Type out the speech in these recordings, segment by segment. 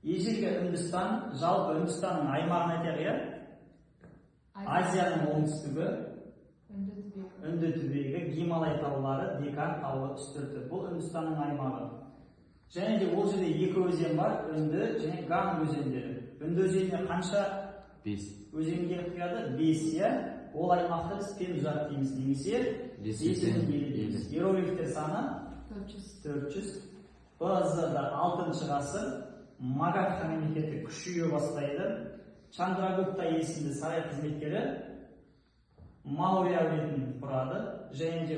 Ежелгі Үндістан, жалпы Үндістанның аймағын айтайық, иә? Азияның оңтүстігі, Үнді түбегі, Гималай таулары, Декан тауы үстірті. Бұл Үндістанның аймағы. Және де ол жерде екі өзен бар, Үнді және Ган өзендері. Үнді өзеніне қанша 5 өзенге құяды? 5, иә? Ол аймақты біз Пенджаб дейміз, немесе Есеннің елі дейміз. Иероглифтер саны 400. БЗ-да 6-шы ғасыр Магадха мемлекеті күшейе бастайды. Чандрагупта есімді сарай қызметкері Маурия әулетін құрады. Және де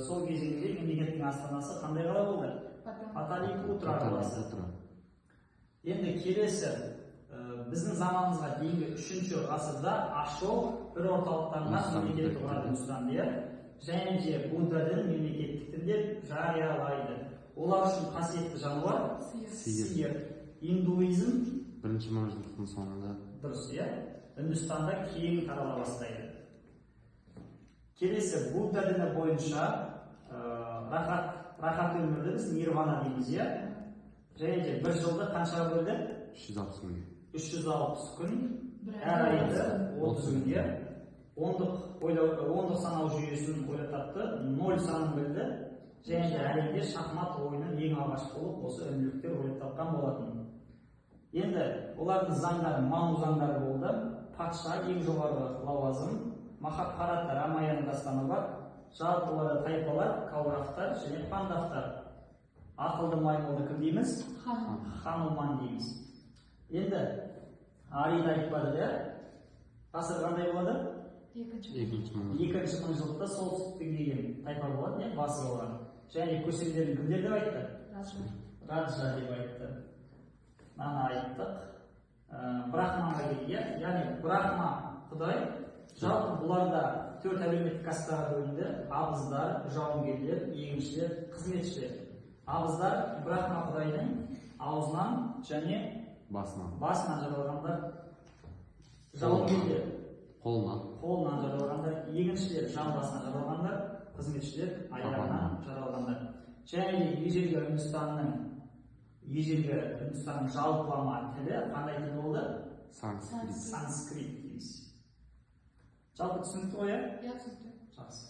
сол кезеңде мемлекеттің астанасы қандай қала болды? Паталипутра қаласы. Енді келесі біздің заманымызға дейінгі 3-ші ғасырда Ашок бір орталықтарынан мемлекет құрады Үндістанды. Және де Будда дін мемлекеттік деп жариялайды. Олар үшін қасиетті жануар сиыр. Индуизм бірінші мыңжылдықтың соңында дұрыс, иә? Үндістанда кең тарала бастайды. Келесі Будда діні бойынша рахат өмірді біз нирвана дейміз, иә? Және де бір жылды қаншаға бөлді? 360 күн. 360 күн, әр айда 30 күн, иә? Ондық санау жүйесін ойлап тапты, 0 санын білді. Және де әлемде шахмат ойынын ең алғаш болып осы үнділіктер ойлап тапқан болатын. Енді олардың заңдары Ману заңдары болды. Патша ең жоғарғы лауазым, Махабхарата Рамаян дастаны бар. Жалпы оларда тайпалар, каурафтар және пандавтар. Ақылды маймылды кім дейміз? Хануман дейміз. Енді Арида айтпады, иә? Ғасыр қандай болады? Екінші мыңжылдықта солтүстіктен келген тайпа болады, не? Басып алған. Және көсемдерін кімдер деп айтты? Раджа деп айтты. Мана айттық. Брахманға келді, яғни Брахма құдай. Жалпы бұларда 4 әлеуметтік кастаға бөлінді. Абыздар, жауынгерлер, егіншілер, қызметшілер. Абыздар Брахма құдайдың аузынан және басынан жаралғандар. Жауынгерлер қолынан жаралғандар, егіншілер жан басынан жаралғандар, қызметшілер аяғынан жаралғандар. Және ежелгі Үндістанның жалпылама тілі қандай тіл болды? Санскрит дейміз. Жалпы түсінікті ғой, иә? Иә, түсінікті. Жақсы.